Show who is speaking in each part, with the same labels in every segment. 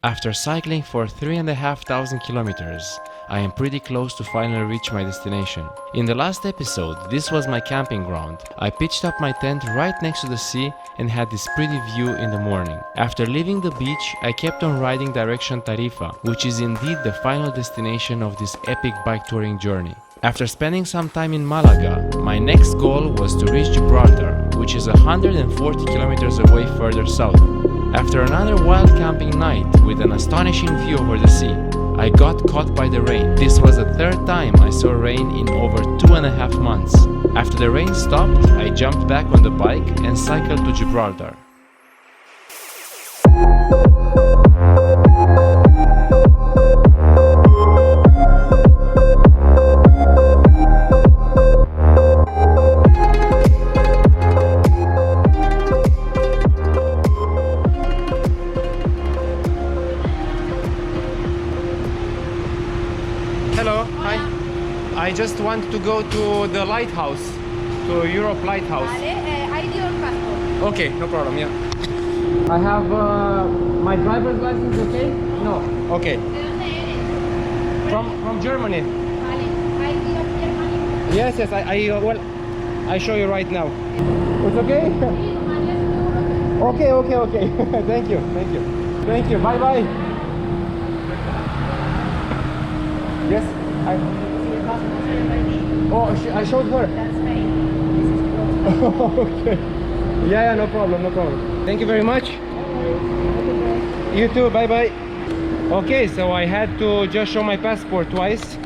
Speaker 1: After cycling for 3,500 kilometers, I am pretty close to finally reach my destination. In the last episode, this was my camping ground. I pitched up my tent right next to the sea and had this pretty view in the morning. After leaving the beach, I kept on riding direction Tarifa, which is indeed the final destination of this epic bike touring journey. After spending some time in Malaga, my next goal was to reach Gibraltar, which is 140 kilometers away further south. After another wild camping night with an astonishing view over the sea, I got caught by the rain. This was the third time I saw rain in over 2.5 months. After the rain stopped, I jumped back on the bike and cycled to Gibraltar. Hello, hi. I just want to go to the lighthouse, to Europe Lighthouse.
Speaker 2: ID or passport?
Speaker 1: Okay, no problem, yeah. I have my driver's license, okay? No, okay. From Germany.
Speaker 2: ID of Germany?
Speaker 1: Yes, well, I show you right now. It's okay? Okay. Thank you, bye. Yes, I showed her.
Speaker 2: That's Spain. This is
Speaker 1: Okay. Yeah, no problem. Thank you very much. You too, bye. Okay, so I had to just show my passport twice,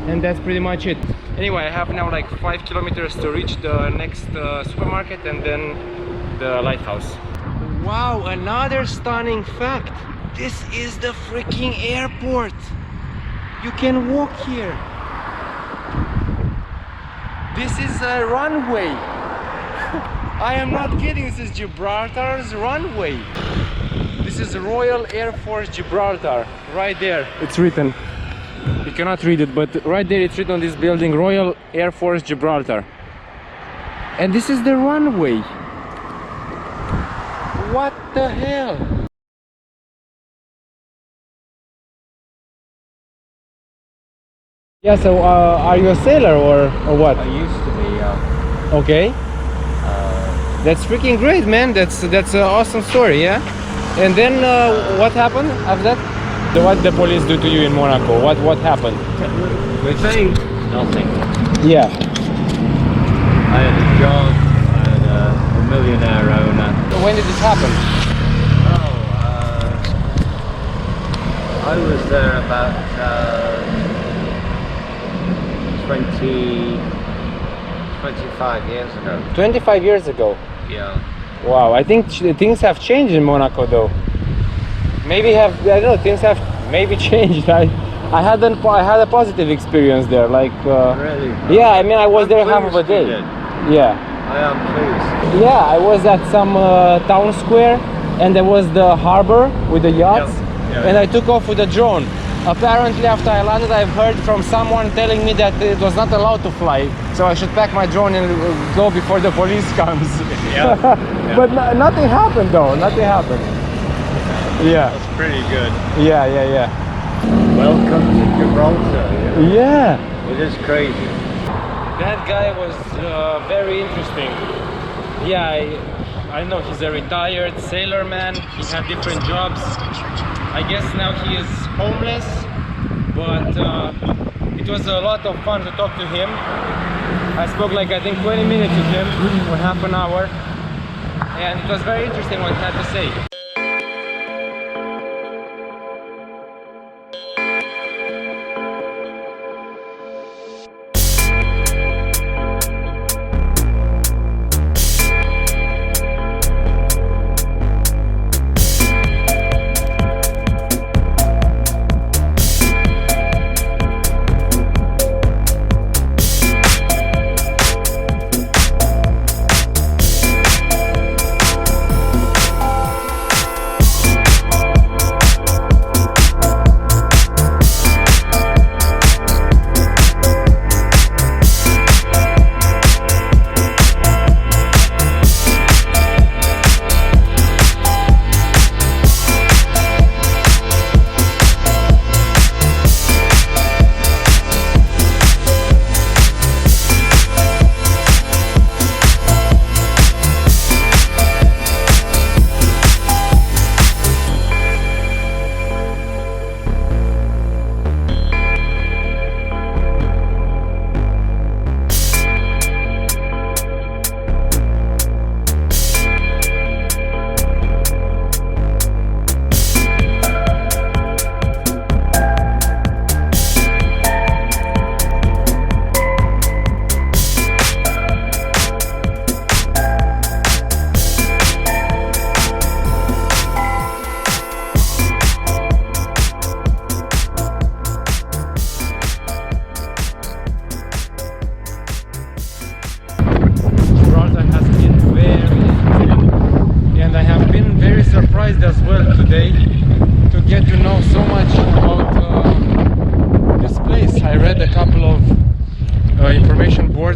Speaker 1: and that's pretty much it. Anyway, I have now like 5 kilometers to reach the next supermarket and then the lighthouse. Wow, another stunning fact. This is the freaking airport. You can walk here. This is a runway. I am not kidding, this is Gibraltar's runway. This is Royal Air Force Gibraltar. Right there, it's written. You cannot read it, but right there it's written on this building, Royal Air Force Gibraltar. And this is the runway. What the hell? Yeah, so are you a sailor or what?
Speaker 3: I used to be, yeah.
Speaker 1: Okay. That's freaking great, man. That's an awesome story, yeah? And then what happened after that? What the police do to you in Monaco? What happened?
Speaker 3: We're saying nothing.
Speaker 1: Yeah.
Speaker 3: I had a job, I had a millionaire owner.
Speaker 1: When did this happen?
Speaker 3: I was there about 25 years ago.
Speaker 1: 25 years ago.
Speaker 3: Yeah.
Speaker 1: Wow, I think things have changed in Monaco though. Maybe I don't know, things have maybe changed. I had a positive experience there, like
Speaker 3: Really?
Speaker 1: yeah, I mean I was there half of a
Speaker 3: Pleased you
Speaker 1: day.
Speaker 3: did.
Speaker 1: Yeah.
Speaker 3: I am pleased.
Speaker 1: Yeah, I was at some town square and there was the harbor with the yachts.
Speaker 3: Yeah.
Speaker 1: And I took off with a drone. Apparently after I landed I've heard from someone telling me that it was not allowed to fly, so I should pack my drone and go before the police comes.
Speaker 3: Yeah.
Speaker 1: But nothing happened though, nothing happened. Yeah.
Speaker 3: That's pretty good.
Speaker 1: Yeah.
Speaker 3: Welcome to Gibraltar.
Speaker 1: Yeah.
Speaker 3: It is crazy.
Speaker 1: That guy was very interesting. Yeah, I know he's a retired sailor man. He had different jobs. I guess now he is homeless, but it was a lot of fun to talk to him. I spoke like I think 20 minutes with him, or half an hour, and it was very interesting what he had to say.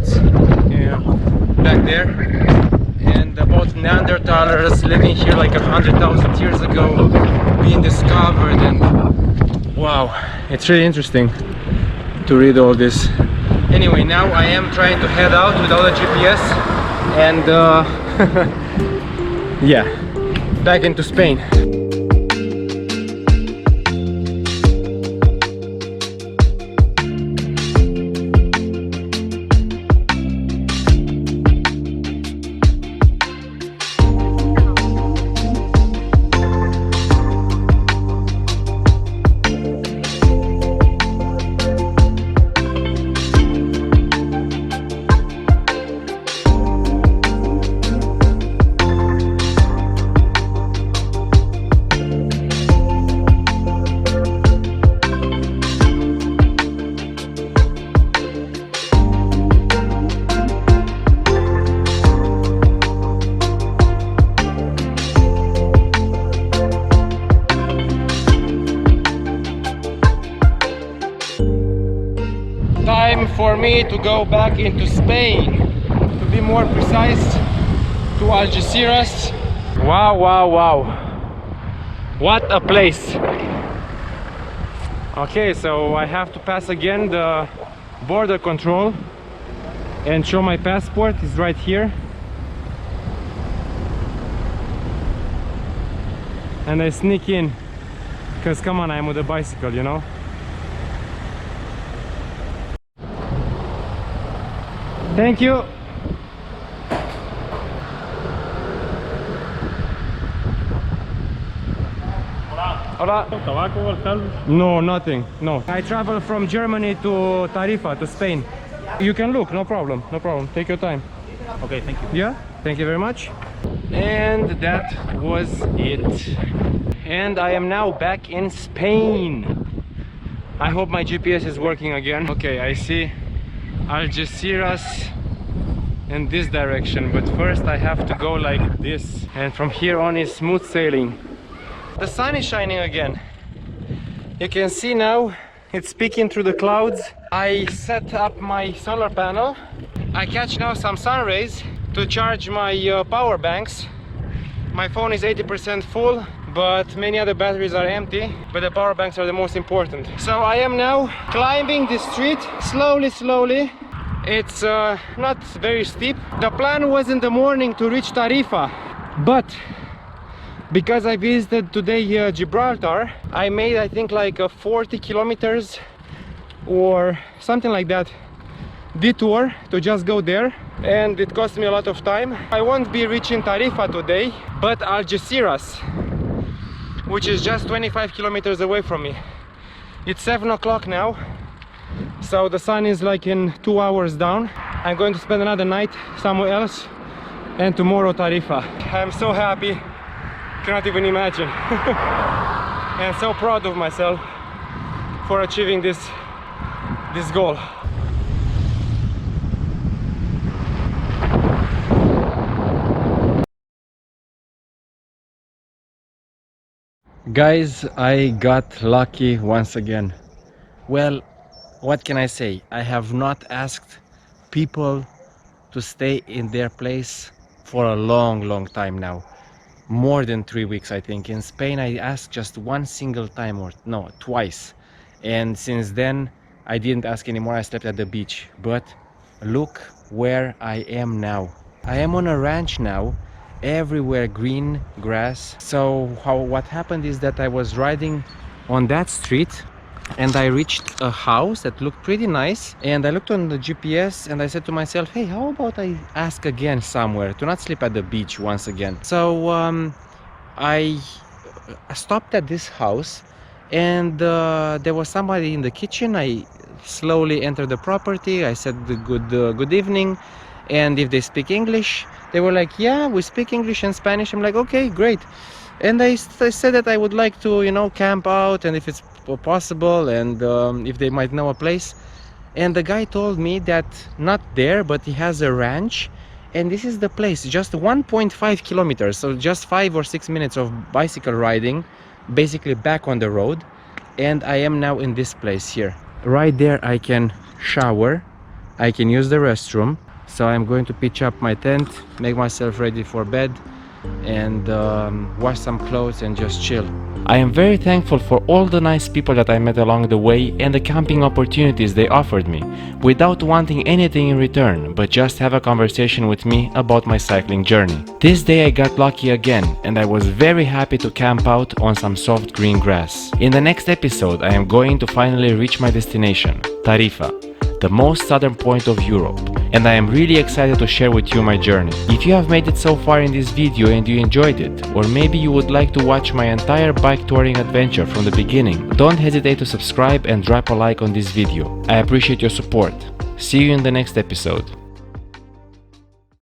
Speaker 1: clouds, yeah, back there, and about Neanderthalers living here like 100,000 years ago being discovered, and wow, it's really interesting to read all this. Anyway, now I am trying to head out without a GPS and yeah, back into Spain. Time for me to go back into Spain, to be more precise, to Algeciras. Wow, wow, wow, what a place. Okay, so I have to pass again the border control and show my passport. Is right here, and I sneak in because come on, I'm with a bicycle, you know. Thank you. Hola.
Speaker 3: Tobacco,
Speaker 1: No, nothing. No. I travel from Germany to Tarifa, to Spain. You can look, no problem. No problem. Take your time.
Speaker 3: Okay, thank you.
Speaker 1: Yeah? Thank you very much. And that was it. And I am now back in Spain. I hope my GPS is working again. Okay, I see Algeciras in this direction, but first I have to go like this, and from here on is smooth sailing. The sun is shining again. You can see now it's peeking through the clouds. I set up my solar panel. I catch now some sun rays to charge my power banks. My phone is 80% full, but many other batteries are empty, but the power banks are the most important. So I am now climbing the street slowly. It's not very steep. The plan was in the morning to reach Tarifa, but because I visited today Gibraltar, I made I think like 40 kilometers or something like that detour to just go there, and it cost me a lot of time. I won't be reaching Tarifa today, but Algeciras, which is just 25 kilometers away from me. It's 7 o'clock now, so the sun is like in 2 hours down. I'm going to spend another night somewhere else, and tomorrow Tarifa. I'm so happy, cannot even imagine. And so proud of myself for achieving this goal. Guys, I got lucky once again. Well, what can I say? I have not asked people to stay in their place for a long time now. More than 3 weeks, I think. In Spain, I asked just one single time, or no, twice. And since then, I didn't ask anymore. I slept at the beach. But look where I am now. I am on a ranch now. Everywhere green grass. So what happened is that I was riding on that street and I reached a house that looked pretty nice, and I looked on the GPS and I said to myself, hey, how about I ask again somewhere to not sleep at the beach once again. So I stopped at this house, and there was somebody in the kitchen. I slowly entered the property. I said good evening, and if they speak English. They were like, yeah, we speak English and Spanish. I'm like, okay, great. And I said that I would like to, you know, camp out, and if it's possible, and if they might know a place. And the guy told me that not there, but he has a ranch, and this is the place, just 1.5 kilometers, so just 5 or 6 minutes of bicycle riding, basically back on the road. And I am now in this place here. Right there I can shower, I can use the restroom. So I'm going to pitch up my tent, make myself ready for bed, and wash some clothes and just chill. I am very thankful for all the nice people that I met along the way and the camping opportunities they offered me, without wanting anything in return, but just have a conversation with me about my cycling journey. This day I got lucky again, and I was very happy to camp out on some soft green grass. In the next episode I am going to finally reach my destination, Tarifa, the most southern point of Europe, and I am really excited to share with you my journey. If you have made it so far in this video and you enjoyed it, or maybe you would like to watch my entire bike touring adventure from the beginning, don't hesitate to subscribe and drop a like on this video. I appreciate your support. See you in the next episode.